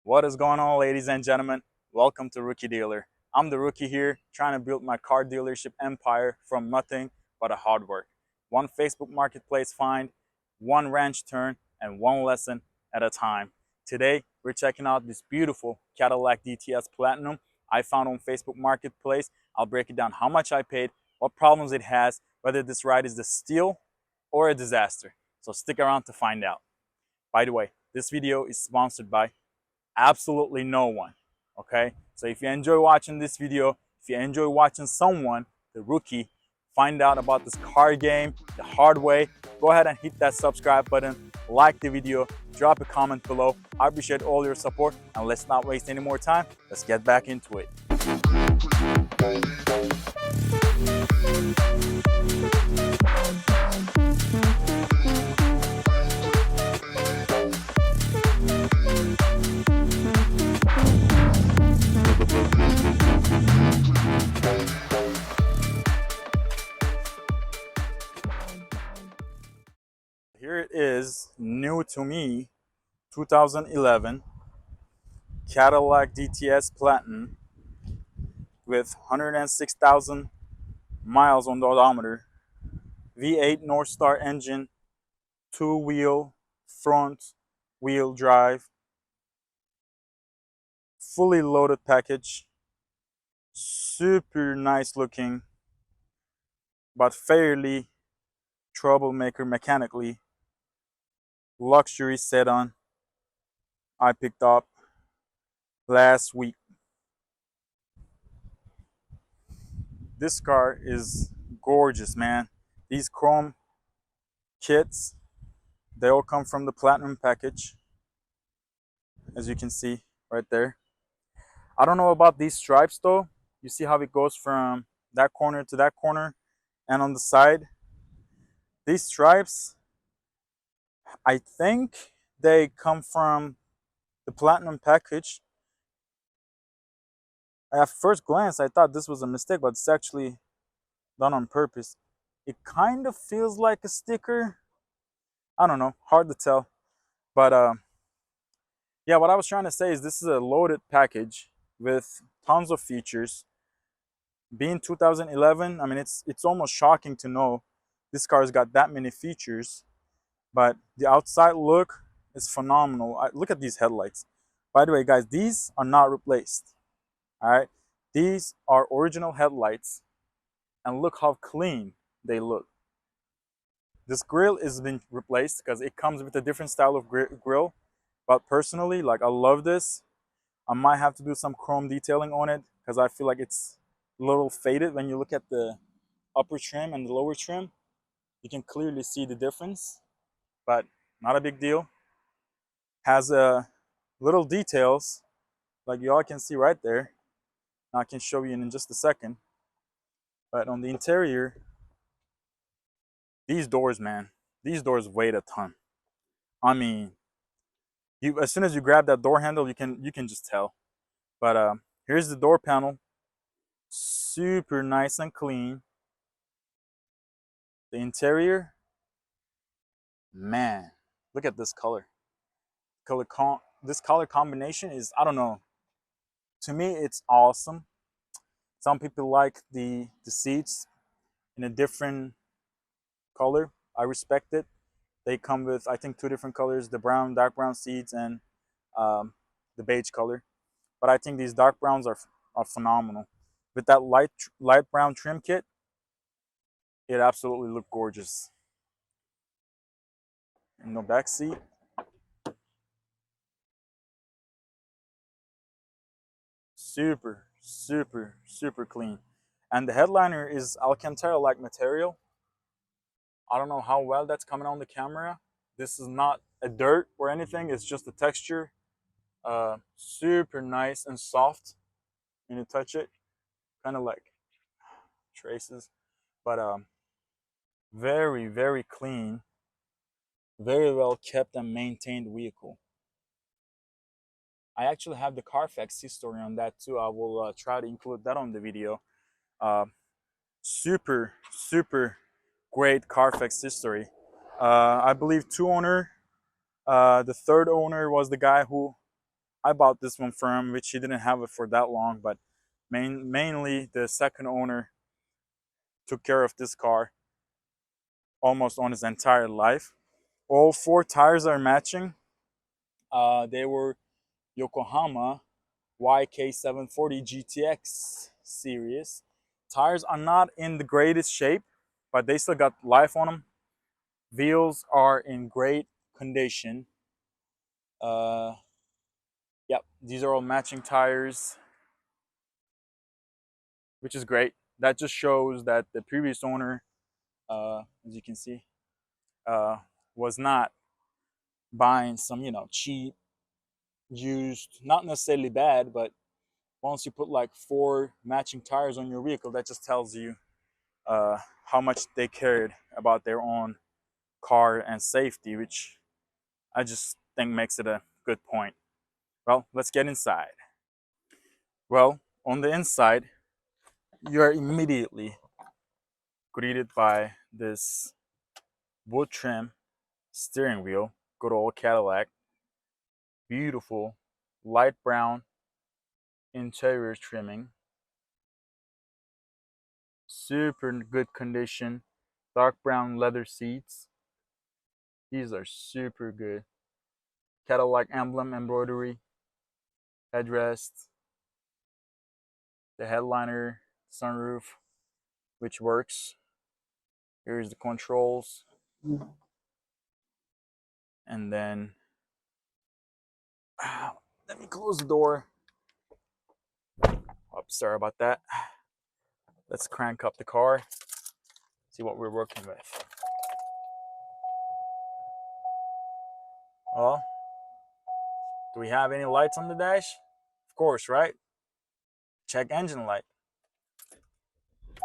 What is going on, ladies and gentlemen? Welcome to Rookie Dealer. I'm the rookie here trying to build my car dealership empire from nothing but a hard work. One Facebook marketplace find, one ranch turn, and one lesson at a time. Today, we're checking out this beautiful Cadillac DTS Platinum I found on Facebook Marketplace. I'll break it down how much I paid, what problems it has, whether this ride is a steal or a disaster. So stick around to find out. By the way, this video is sponsored by absolutely no one. Okay, so if you enjoy watching this video, if you enjoy watching someone, the rookie, find out about this car game the hard way, go ahead and hit that subscribe button, like the video, drop a comment below. I appreciate all your support, and let's not waste any more time. Let's get back into it. Here it is, new to me, 2011 Cadillac DTS Platinum with 106,000 miles on the odometer, V8 North Star engine, two-wheel front wheel drive, fully loaded package, super nice looking, but fairly troublemaker mechanically, luxury sedan I picked up last week. This car is gorgeous, man. These chrome kits, they all come from the platinum package, as you can see right there. I don't know about these stripes though. You see how it goes from that corner to that corner, and on the side, these stripes, I think they come from the platinum package. At first glance, I thought this was a mistake, but it's actually done on purpose. It kind of feels like a sticker. I don't know, hard to tell. But yeah, what I was trying to say is this is a loaded package with tons of features. Being 2011, I mean, it's almost shocking to know this car's got that many features. But the outside look is phenomenal. Look at these headlights. By the way, guys, these are not replaced. All right, these are original headlights, and look how clean they look. This grill is been replaced because it comes with a different style of grill. But personally, like, I love this. I might have to do some chrome detailing on it because I feel like it's a little faded when you look at the upper trim and the lower trim. You can clearly see the difference, but not a big deal. Has little details like you all can see right there. I can show you in just a second. But on the interior, these doors, man, these doors weigh a ton. I mean, you, as soon as you grab that door handle, you can just tell. But here's the door panel, super nice and clean. The interior, man, look at this color. This color combination is, I don't know. To me, it's awesome. Some people like the seats in a different color. I respect it. They come with, I think, two different colors: the brown, dark brown seats, and the beige color. But I think these dark browns are phenomenal. With that light brown trim kit, it absolutely looked gorgeous. In the back seat, super clean. And the headliner is Alcantara-like material. I don't know how well that's coming on the camera. This is not a dirt or anything. It's just the texture. Super nice and soft when you touch it. Kind of like traces. But very clean. Very well kept and maintained vehicle. I actually have the Carfax history on that too. I will try to include that on the video. Uh, super great Carfax history. I believe two owner. The third owner was the guy who I bought this one for him, which he didn't have it for that long, but mainly the second owner took care of this car almost on his entire life. All four tires are matching. They were Yokohama YK740 GTX series. Tires are not in the greatest shape, but they still got life on them. Wheels are in great condition. Uh, yep, these are all matching tires, which is great. That just shows that the previous owner, as you can see, uh, was not buying some, cheap, used, not necessarily bad, but once you put like four matching tires on your vehicle, that just tells you how much they cared about their own car and safety, which I just think makes it a good point. Well, let's get inside. Well, on the inside, you are immediately greeted by this wood trim steering wheel, good old Cadillac, beautiful light brown interior trimming, super good condition, dark brown leather seats. These are super good. Cadillac emblem embroidery, headrest, the headliner, sunroof, which works. Here's the controls. And then, let me close the door. Oh, sorry about that. Let's crank up the car, see what we're working with. Well, do we have any lights on the dash? Of course, right? Check engine light.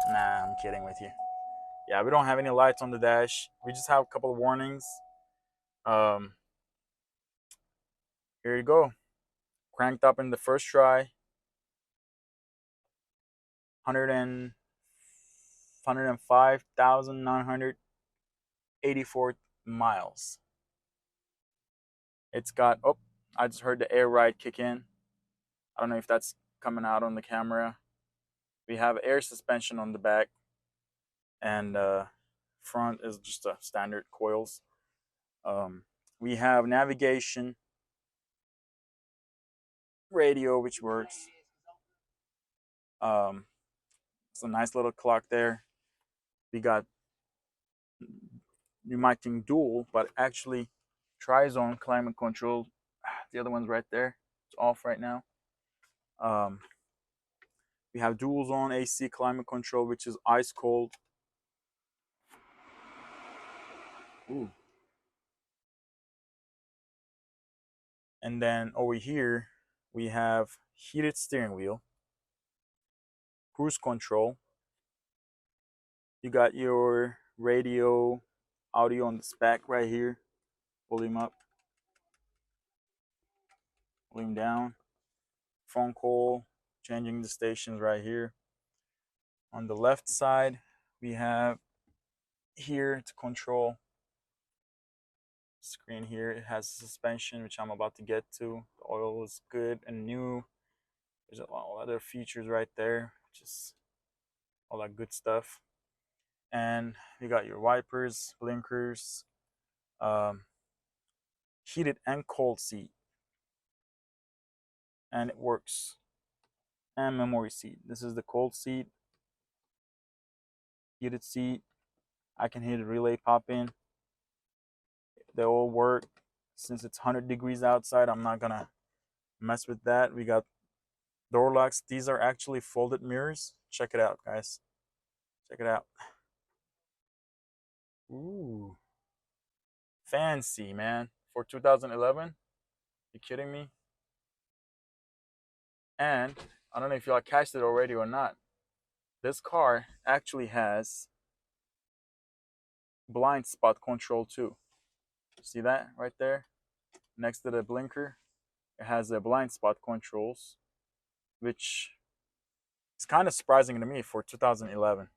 Nah, I'm kidding with you. Yeah, we don't have any lights on the dash. We just have a couple of warnings. Um, Here you go. Cranked up in the first try. 105,984 miles. It's got, oh, I just heard the air ride kick in. I don't know if that's coming out on the camera. We have air suspension on the back, and front is just a standard coils. We have navigation, radio, which works. It's a nice little clock there. We got, you might think dual, but actually tri-zone climate control. The other one's right there. It's off right now. We have dual zone AC climate control, which is ice cold. Ooh. And then over here, we have heated steering wheel, cruise control. You got your radio, audio on the spec right here. Volume up, volume down. Phone call, changing the stations right here. On the left side, we have here to control screen here. It has suspension, which I'm about to get to. The oil is good and new. There's a lot of other features right there, just all that good stuff. And you got your wipers, blinkers, heated and cold seat, and it works. And memory seat. This is the cold seat, heated seat. I can hear the relay pop in. They all work. Since it's 100 degrees outside, I'm not gonna mess with that. We got door locks. These are actually folded mirrors. Check it out, guys. Check it out. Ooh, fancy, man. For 2011, you kidding me? And I don't know if y'all catched it already or not. This car actually has blind spot control too. See that right there? Next to the blinker, it has the blind spot controls, which is kind of surprising to me for 2011.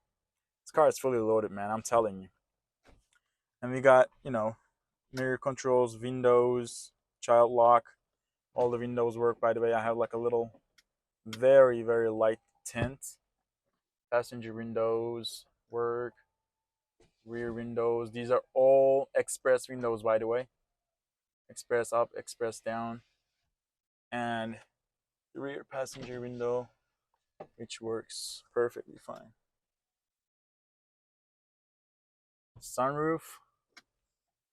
This car is fully loaded, man. I'm telling you. And we got, mirror controls, windows, child lock, All the windows work, by the way. I have like a little very, very light tint. Passenger windows work. Rear windows. These are all express windows, by the way. Express up, express down. And the rear passenger window, which works perfectly fine. Sunroof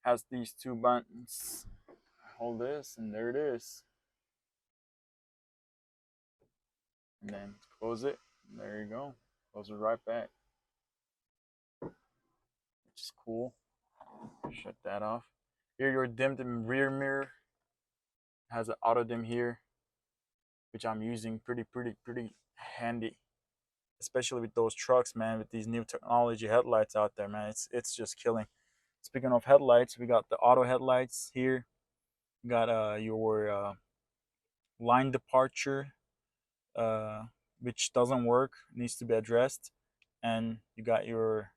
has these two buttons. Hold this, and there it is. And then close it. There you go. Close it right back. Which is cool. Shut that off. Here, your dimmed rear mirror has an auto dim here, which I'm using pretty handy, especially with those trucks, man. With these new technology headlights out there, man, it's just killing. Speaking of headlights, we got the auto headlights here. You got your line departure, which doesn't work, needs to be addressed, and you got your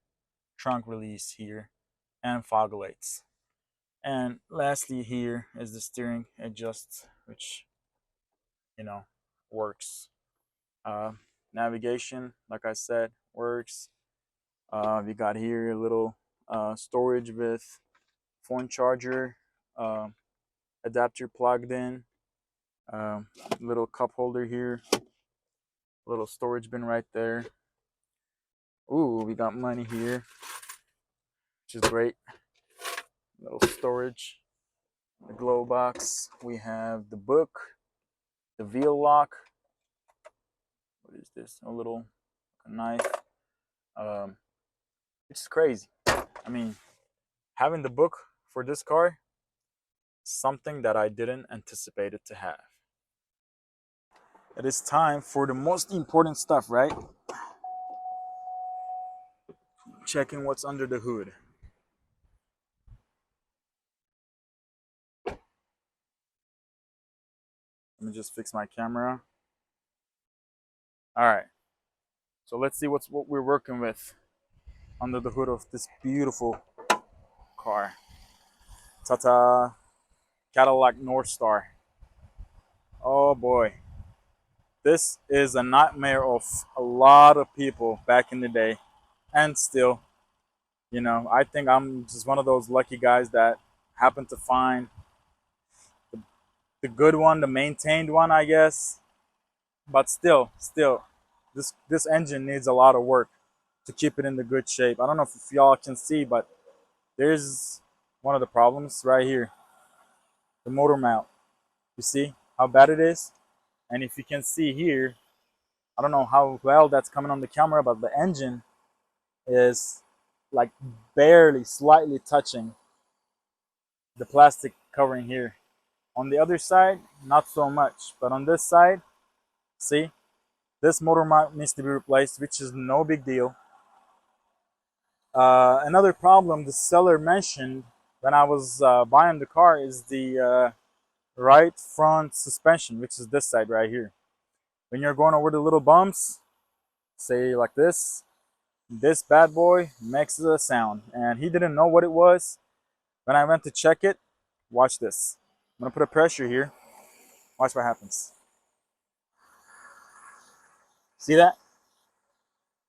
trunk release here and fog lights. And lastly, here is the steering adjust, which works. Uh, Navigation, like I said, works. We got here a little storage with phone charger, uh, adapter plugged in, little cup holder here, little storage bin right there. Ooh, we got money here, which is great. Little storage, the glow box. We have the book, the wheel lock. What is this? A little knife. It's crazy. I mean, having the book for this car is something that I didn't anticipate it to have. It is time for the most important stuff, right? Checking what's under the hood. Let me just fix my camera. All right. So let's see what we're working with under the hood of this beautiful car. Ta-ta! Cadillac North Star. Oh boy. This is a nightmare of a lot of people back in the day, and still. I think I'm just one of those lucky guys that happened to find the good one, the maintained one, I guess. But still, this engine needs a lot of work to keep it in the good shape. I don't know if y'all can see, but there's one of the problems right here. The motor mount. You see how bad it is? And if you can see here, I don't know how well that's coming on the camera, but the engine is like barely, slightly touching the plastic covering here. On the other side, not so much. But on this side, see, this motor mount needs to be replaced, which is no big deal. Another problem the seller mentioned when I was buying the car is the right front suspension, which is this side right here. When you're going over the little bumps, say like this bad boy makes a sound. And he didn't know what it was. When I went to check it, watch this. I'm gonna put a pressure here. Watch what happens. See that?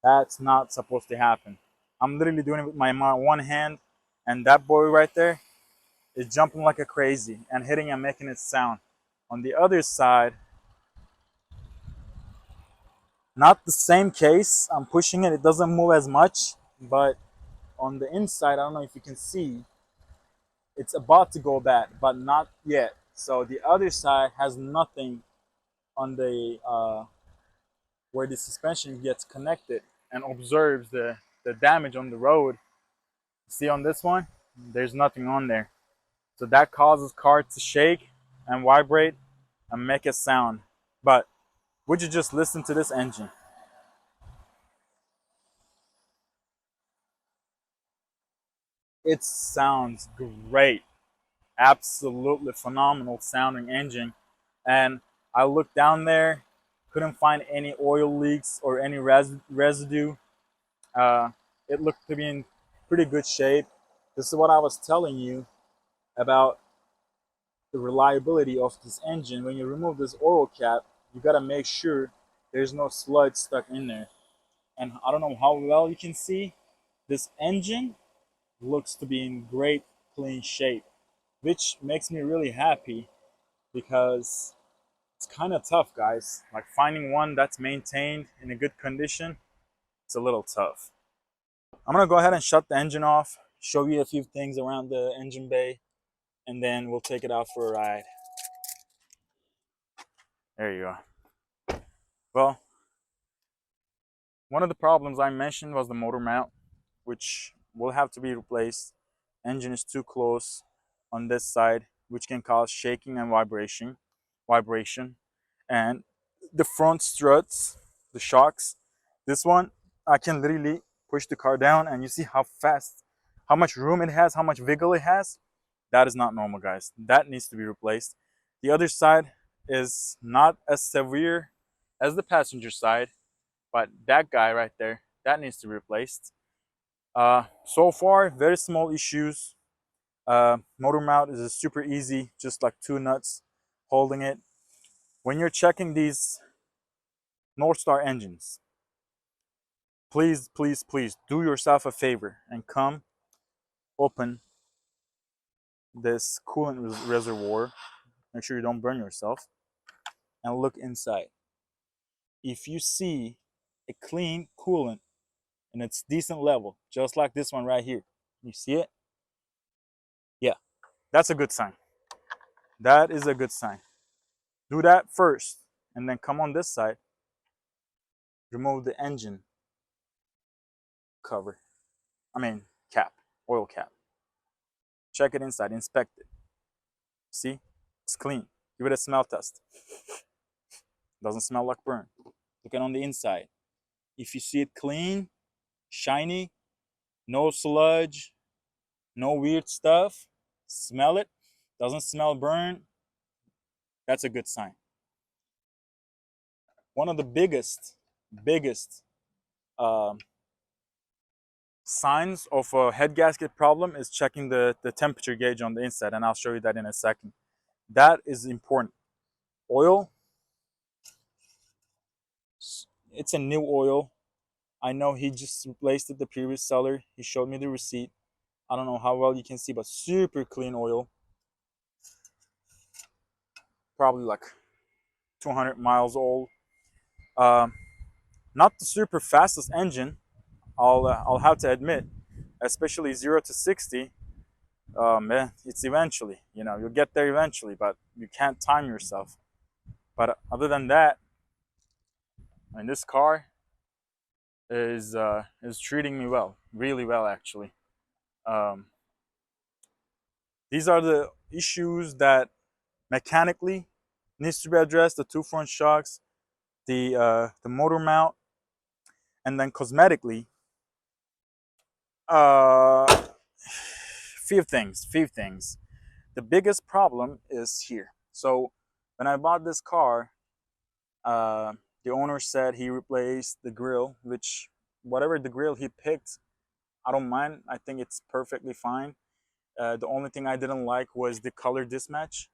That's not supposed to happen. I'm literally doing it with my one hand, and that boy right there is jumping like a crazy and hitting and making it sound. On the other side, not the same case. I'm pushing it, it doesn't move as much, but on the inside, I don't know if you can see, it's about to go bad, but not yet. So the other side has nothing on the where the suspension gets connected and observes the damage on the road. See on this one, there's nothing on there. So that causes car to shake and vibrate and make a sound. But would you just listen to this engine? It sounds great. Absolutely phenomenal sounding engine. And I looked down there, couldn't find any oil leaks or any residue. Uh, it looked to be in pretty good shape. This is what I was telling you about the reliability of this engine. When you remove this oil cap, you gotta make sure there's no sludge stuck in there. And I don't know how well you can see, this engine looks to be in great clean shape, which makes me really happy because it's kind of tough, guys. Like finding one that's maintained in a good condition, it's a little tough. I'm gonna go ahead and shut the engine off, show you a few things around the engine bay, and then we'll take it out for a ride. There you go. Well, one of the problems I mentioned was the motor mount, which will have to be replaced. Engine is too close on this side, which can cause shaking and vibration. And the front struts, the shocks, this one, I can literally push the car down and you see how fast, how much room it has, how much wiggle it has. That is not normal, guys. That needs to be replaced. The other side is not as severe as the passenger side, but that guy right there, that needs to be replaced. So far, very small issues. Motor mount is super easy, just like two nuts holding it. When you're checking these North Star engines, please, please, please do yourself a favor and come open this coolant reservoir. Make sure you don't burn yourself and look inside. If you see a clean coolant and it's decent level, just like this one right here, you see it? Yeah, that's a good sign. That is a good sign. Do that first and then come on this side, remove the engine cover. Cap, oil cap. Check it inside, inspect it. See, it's clean. Give it a smell test. Doesn't smell like burn. Look at on the inside. If you see it clean, shiny, no sludge, no weird stuff, smell it, doesn't smell burn, that's a good sign. One of the biggest um, signs of a head gasket problem is checking the temperature gauge on the inside, and I'll show you that in a second. That is important. Oil, it's a new oil. I know he just replaced it, the previous seller. He showed me the receipt. I don't know how well you can see, but super clean oil. Probably like 200 miles old. Um, Not the super fastest engine, I'll have to admit, especially 0 to 60. Man, it's eventually, you'll get there eventually, but you can't time yourself. But other than that, this car is treating me well, really well actually. Um, these are the issues that mechanically needs to be addressed: the two front shocks, the motor mount, and then cosmetically, uh, few things. The biggest problem is here. So when I bought this car, uh, the owner said he replaced the grill, which whatever the grill he picked, I don't mind. I think it's perfectly fine. The only thing I didn't like was the color mismatch.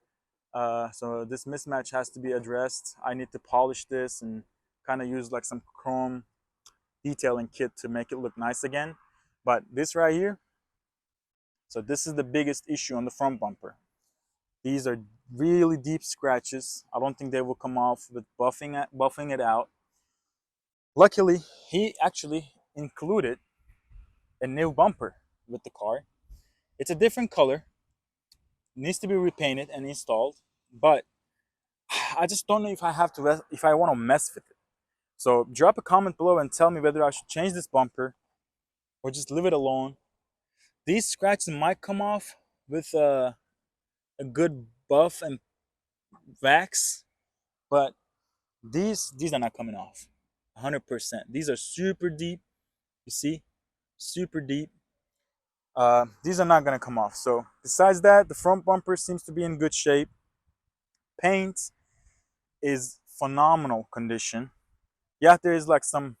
So this mismatch has to be addressed. I need to polish this and kind of use like some chrome detailing kit to make it look nice again. But this right here, so this is the biggest issue on the front bumper. These are really deep scratches. I don't think they will come off with buffing it out. Luckily, he actually included a new bumper with the car. It's a different color, needs to be repainted and installed, but I just don't know if I want to mess with it. So drop a comment below and tell me whether I should change this bumper or just leave it alone. These scratches might come off with a good buff and wax, but these are not coming off 100%. These are super deep. You see, super deep. These are not going to come off. So besides that, the front bumper seems to be in good shape. Paint is phenomenal condition. Yeah, there is like some,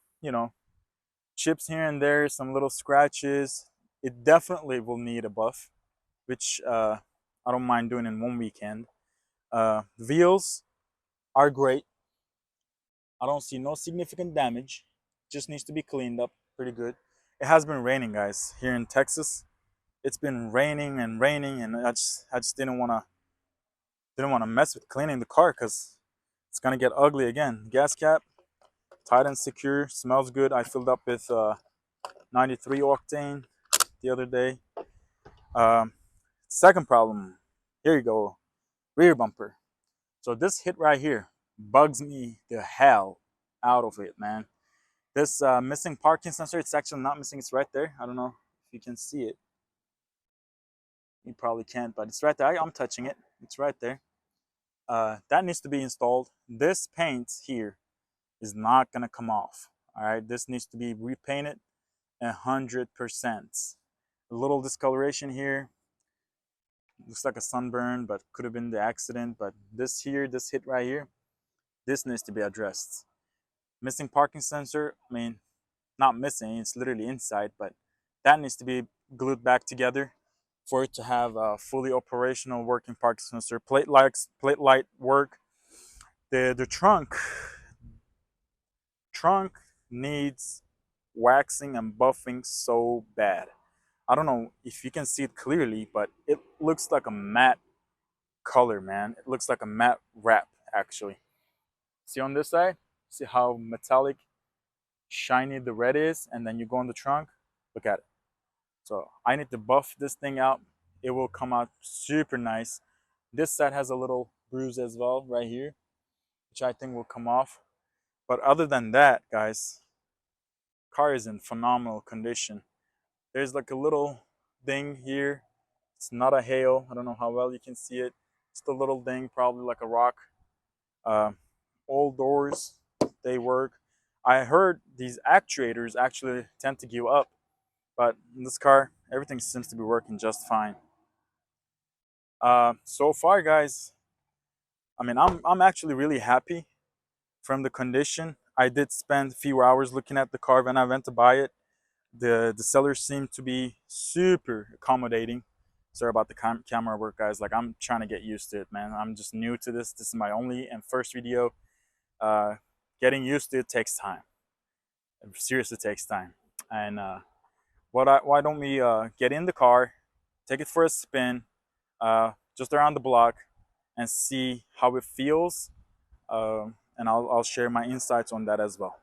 chips here and there, some little scratches. It definitely will need a buff, which I don't mind doing it in one weekend. The wheels are great. I don't see no significant damage. Just needs to be cleaned up pretty good. It has been raining, guys, here in Texas. It's been raining and raining, and I just didn't want to mess with cleaning the car because it's gonna get ugly again. Gas cap tight and secure, smells good. I filled up with 93 octane the other day. Um, Second problem, here you go, rear bumper. So this hit right here bugs me the hell out of it, man. This missing parking sensor, it's actually not missing, it's right there. I don't know if you can see it. You probably can't, but it's right there. I'm touching it. It's right there. That needs to be installed. This paint here is not gonna come off. All right, this needs to be repainted 100%. A little discoloration here. Looks like a sunburn, but could have been the accident. But this here, this hit right here, this needs to be addressed. Missing parking sensor, I mean, not missing, it's literally inside, but that needs to be glued back together for it to have a fully operational working parking sensor. Plate light work. The trunk needs waxing and buffing so bad. I don't know if you can see it clearly, but it looks like a matte color, man. It looks like a matte wrap, actually. See on this side? See how metallic, shiny the red is? And then you go on the trunk, look at it. So I need to buff this thing out. It will come out super nice. This side has a little bruise as well, right here, which I think will come off. But other than that, guys, car is in phenomenal condition. There's like a little ding here. It's not a hail. I don't know how well you can see it. It's the little ding, probably like a rock. All doors, they work. I heard these actuators actually tend to give up, but in this car, everything seems to be working just fine. So far, guys, I mean, I'm actually really happy from the condition. I did spend a few hours looking at the car when I went to buy it. The sellers seem to be super accommodating. Sorry about the camera work, guys. Like, I'm trying to get used to it, man. I'm just new to this. This is my only and first video. Getting used to it takes time. It seriously takes time. And why don't we get in the car, take it for a spin, just around the block, and see how it feels. And I'll share my insights on that as well.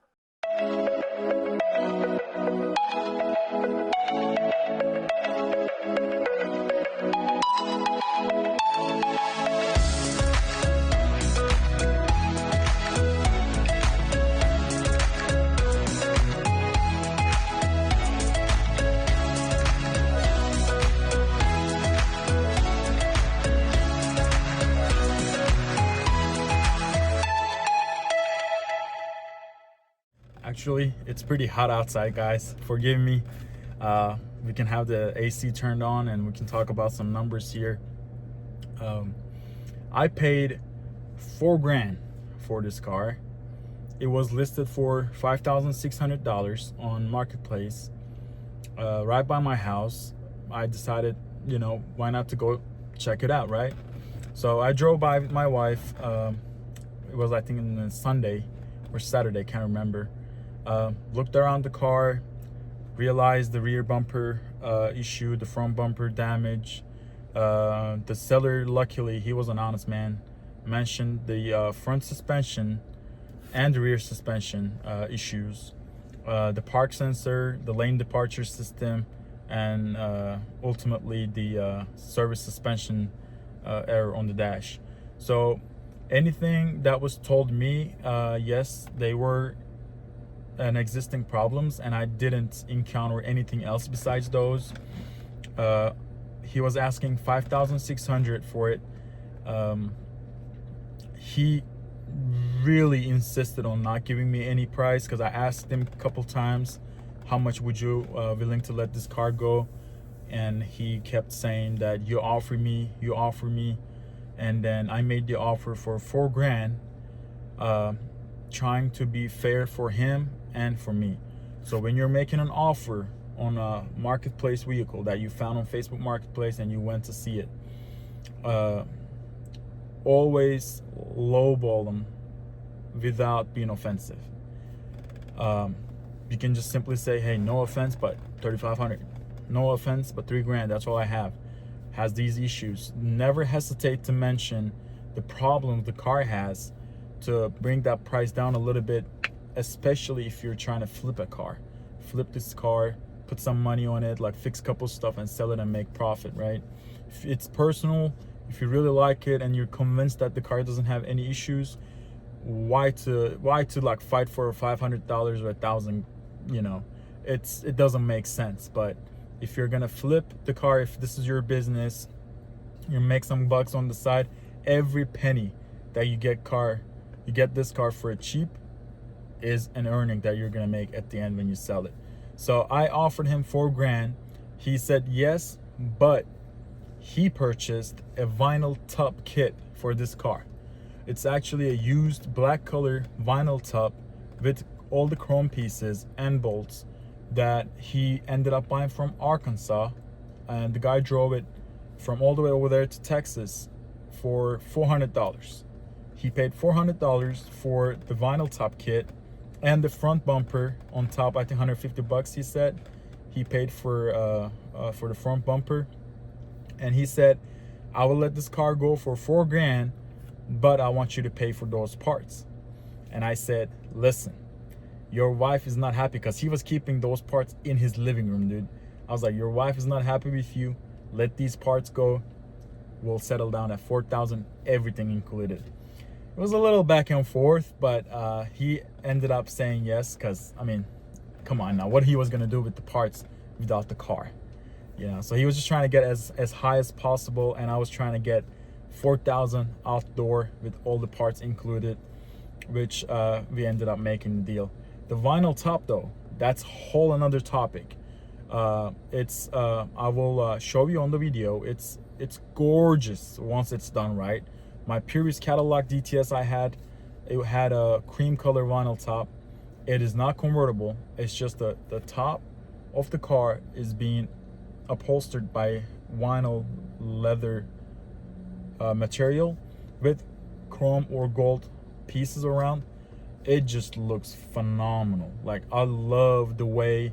Actually, it's pretty hot outside, guys. Forgive me. We can have the AC turned on and we can talk about some numbers here. I paid $4,000 for this car. It was listed for $5,600 on Marketplace, right by my house. I decided, why not to go check it out, right? So I drove by with my wife. It was, I think, on Sunday or Saturday, can't remember. Looked around the car, realized the rear bumper issue, the front bumper damage. The seller, luckily, he was an honest man, mentioned the front suspension and the rear suspension issues, the park sensor, the lane departure system, and ultimately the service suspension error on the dash. So anything that was told me, yes, they were an existing problems, and I didn't encounter anything else besides those. He was asking $5,600 for it. He really insisted on not giving me any price, because I asked him a couple times, how much would you willing to let this car go? And he kept saying that you offer me, and then I made the offer for $4,000, trying to be fair for him and for me. So when you're making an offer on a marketplace vehicle that you found on Facebook Marketplace and you went to see it, uh, always lowball them without being offensive. Um, you can just simply say, hey, no offense, but 3,500. No offense, but 3 grand. That's all I have. Has these issues. Never hesitate to mention the problem the car has to bring that price down a little bit, especially if you're trying to flip a car. Flip this car, put some money on it, like fix a couple stuff and sell it and make profit, right? If it's personal, if you really like it and you're convinced that the car doesn't have any issues, why to like fight for $500 or $1,000? You know, it doesn't make sense. But if you're gonna flip the car, if this is your business, you make some bucks on the side. Every penny that you get this car for a cheap is an earning that you're gonna make at the end when you sell it. So I offered him 4 grand. He said yes, but he purchased a vinyl top kit for this car. It's actually a used black color vinyl top with all the chrome pieces and bolts that he ended up buying from Arkansas, and the guy drove it from all the way over there to Texas for $400. He paid $400 for the vinyl top kit and the front bumper on top. I think $150 he said he paid for the front bumper, and he said, I will let this car go for 4 grand, but I want you to pay for those parts. And I said, listen, your wife is not happy, because he was keeping those parts in his living room, dude. I was like, your wife is not happy with you. Let these parts go. We'll settle down at 4,000, everything included. It was a little back and forth, but he ended up saying yes, because, I mean, come on now, what he was going to do with the parts without the car? You know, so he was just trying to get as high as possible, and I was trying to get 4,000 outdoor with all the parts included, which we ended up making the deal. The vinyl top, though, that's whole another topic. I will show you on the video. It's gorgeous once it's done right. My previous Cadillac DTS it had a cream color vinyl top. It is not convertible. It's just the top of the car is being upholstered by vinyl leather material with chrome or gold pieces around. It just looks phenomenal. Like, I love the way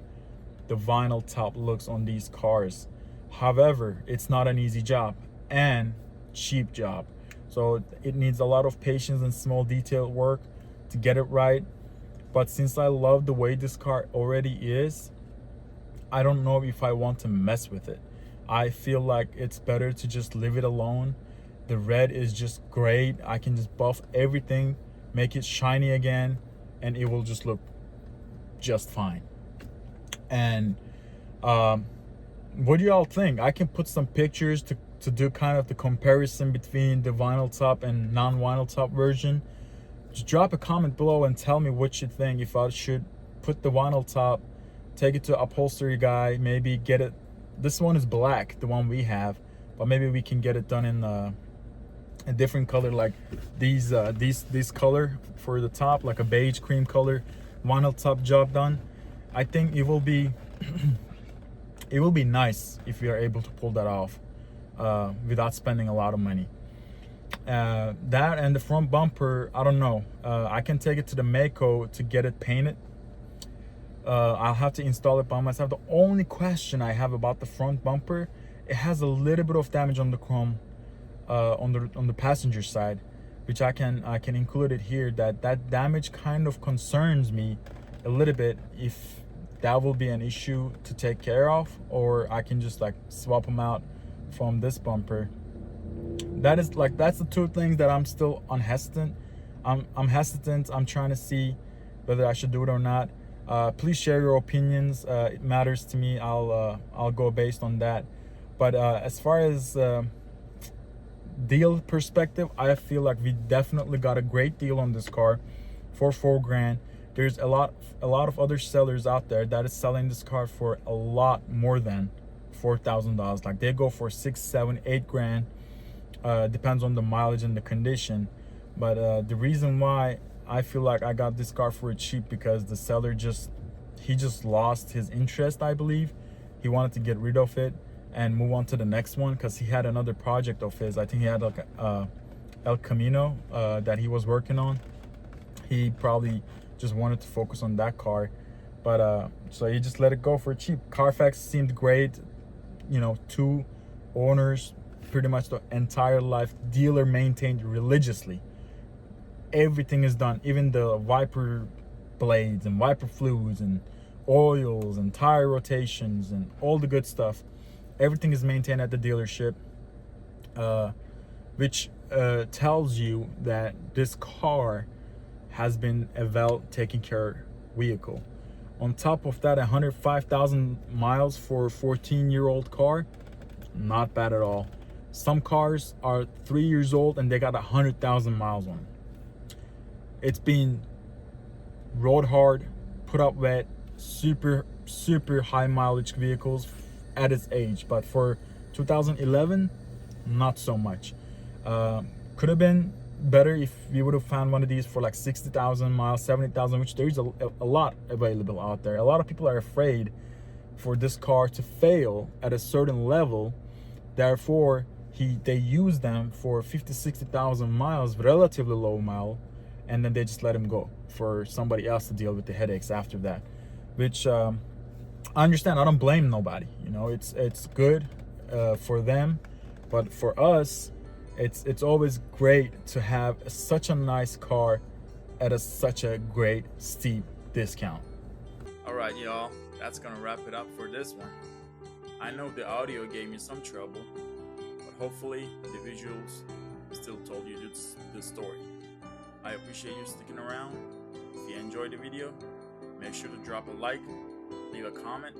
the vinyl top looks on these cars. However, it's not an easy job and cheap job, so it needs a lot of patience and small detail work to get it right. But since I love the way this car already is, I don't know if I want to mess with it. I feel like it's better to just leave it alone. The red is just great. I can just buff everything, make it shiny again, and it will just look just fine. And what do y'all think? I can put some pictures to do kind of the comparison between the vinyl top and non-vinyl top version. Just drop a comment below and tell me what you think. If I should put the vinyl top, take it to upholstery guy, maybe get it. This one is black, the one we have, but maybe we can get it done in a different color, like these color for the top, like a beige cream color vinyl top job done. I think it will be it will be nice if we are able to pull that off without spending a lot of money. That and the front bumper, I don't know. I can take it to the Mako to get it painted. I'll have to install it by myself. The only question I have about the front bumper, it has a little bit of damage on the chrome on the passenger side, which I can include it here. That damage kind of concerns me a little bit, if that will be an issue to take care of, or I can just like swap them out from this bumper. That's the two things that I'm still hesitant. I'm hesitant. I'm trying to see whether I should do it or not. Please share your opinions. It matters to me. I'll go based on that. But as far as deal perspective, I feel like we definitely got a great deal on this car for 4 grand. There's a lot of other sellers out there that is selling this car for a lot more than $4,000. Like, they go for 6, 7, 8 grand. Depends on the mileage and the condition. But the reason why I feel like I got this car for cheap, because the seller just lost his interest, I believe. He wanted to get rid of it, and move on to the next one, because he had another project of his. I think he had like El Camino that he was working on. He probably just wanted to focus on that car, but so he just let it go for cheap. Carfax seemed great, you know, 2 owners, pretty much the entire life, dealer maintained religiously. Everything is done, even the wiper blades and wiper fluids and oils and tire rotations and all the good stuff. Everything is maintained at the dealership, which tells you that this car has been a well taken care vehicle. On top of that, 105,000 miles for a 14-year-old car, not bad at all. Some cars are 3 years old and they got 100,000 miles on them. It's been rode hard, put up wet, super high mileage vehicles at its age, but for 2011, not so much. Could have been better if we would have found one of these for like 60,000 miles, 70,000, which there's a lot available out there. A lot of people are afraid for this car to fail at a certain level, therefore they use them for 50, 60,000 miles, relatively low mile, and then they just let him go for somebody else to deal with the headaches after that, which I understand. I don't blame nobody, you know. It's good for them, but for us, it's always great to have such a nice car at such a great steep discount. All right, y'all, that's gonna wrap it up for this one. I know the audio gave me some trouble, but hopefully the visuals still told you the story. I appreciate you sticking around. If you enjoyed the video, make sure to drop a like, leave a comment,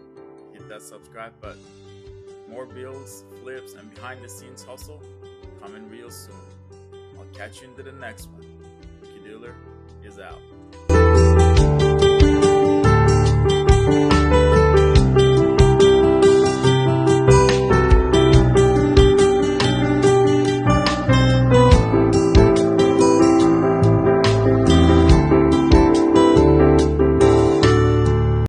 hit that subscribe button. More builds, flips, and behind the scenes hustle coming real soon. I'll catch you into the next one. Rookie Dealer is out.